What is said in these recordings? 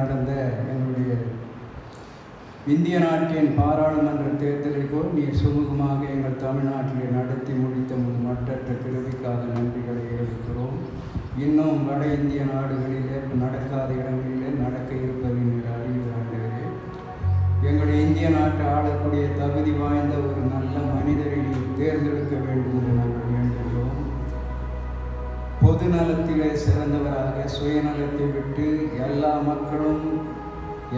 நடந்த என்னுடைய இந்திய நாட்டின் பாராளுமன்ற தேர்தலைப் போல் நீர் சுமூகமாக எங்கள் தமிழ்நாட்டிலே நடத்தி முடித்த மற்றற்ற கிருவிக்காக நன்றிகளை எழுக்கிறோம். இன்னும் வட இந்திய நாடுகளிலே நடக்காத இடங்களிலே நடக்க இருப்பதை நீர் அறிவுகிறார்களே. எங்களுடைய இந்திய நாட்டை ஆளக்கூடிய தகுதி வாய்ந்த ஒரு நல்ல மனிதரை நீர் தேர்ந்தெடுக்க வேண்டும் என்று நாங்கள் வேண்டுகிறோம். பொது நலத்திலே சிறந்தவராக சுயநலத்தை விட்டு எல்லா மக்களும்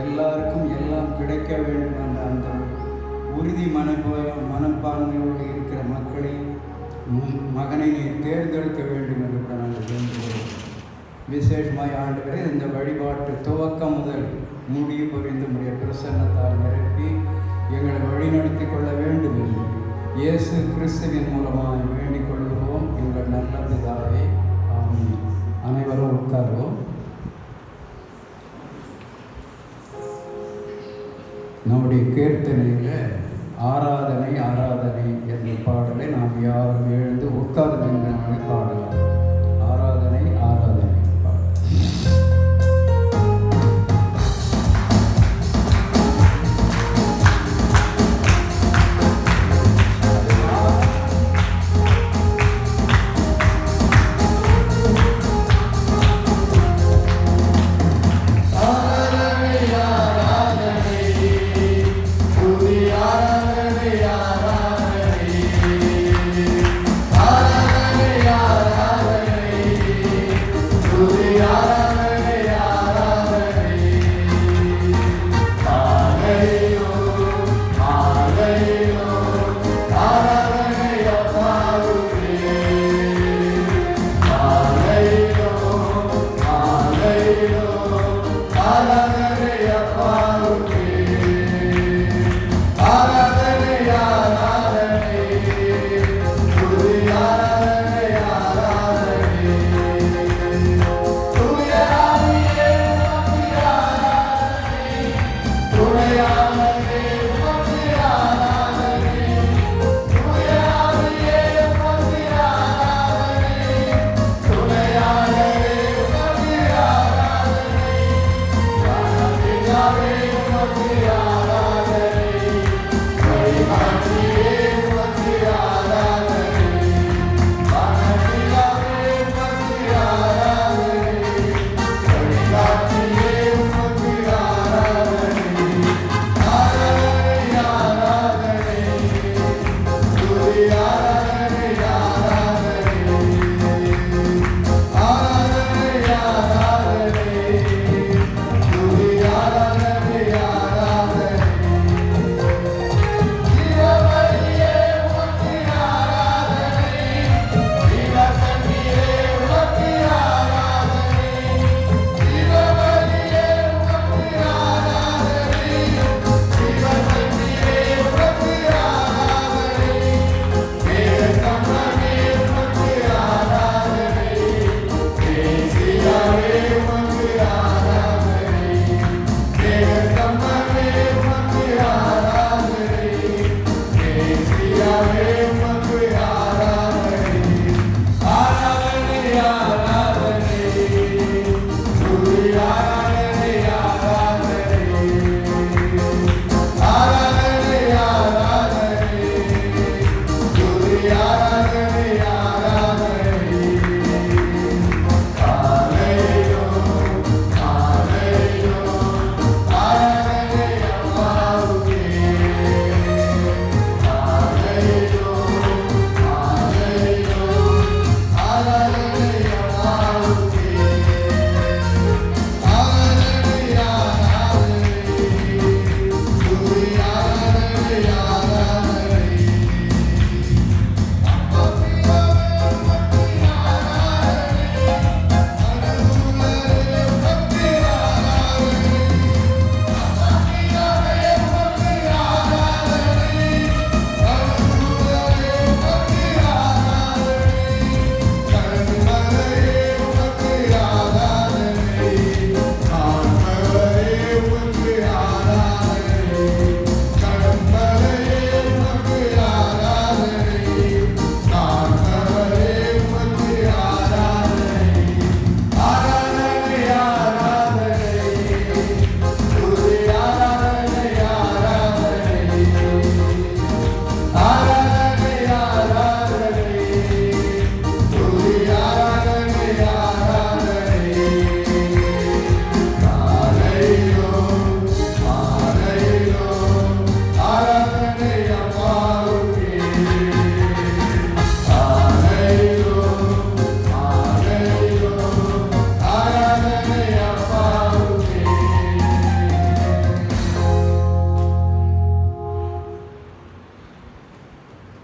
எல்லாருக்கும் எல்லாம் கிடைக்க வேண்டும் என்ற அந்த உறுதி மனப்பான்மையோடு இருக்கிற மக்களை மகனை நீர் தேர்ந்தெடுக்க வேண்டும் என்று நாங்கள் வேண்டுகிறோம். விசேஷமாய் ஆண்டவரே, இந்த வழிபாட்டு துவக்கம் முதல் முடிவு புரிந்து உடைய பிரசன்னத்தால் நிரப்பி எங்களை வழிநடத்தி கொள்ள வேண்டும் என்று இயேசு கிறிஸ்துவின் மூலமாக வேண்டிக் கொள்கிறோம் எங்கள் நல்ல பிதாவே. ஆமென். அனைவரும் உட்கார்வோம். நம்முடைய கீர்த்தனையில் ஆராதனை ஆராதனை என்ற பாடலை நாம் யாரும் எழுந்து உட்கார்ந்து என்று பாடலாம். ஆராதனை ஆராதனை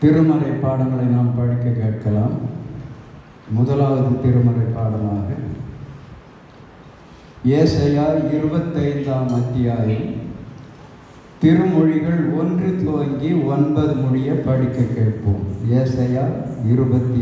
திருமறை பாடங்களை நாம் படிக்க கேட்கலாம். முதலாவது திருமறை பாடமாக ஏசாயா 25ஆம் அத்தியாயம் திருமொழிகள் 1 துவங்கி 9 முடிய படிக்க கேட்போம். ஏசாயா 25.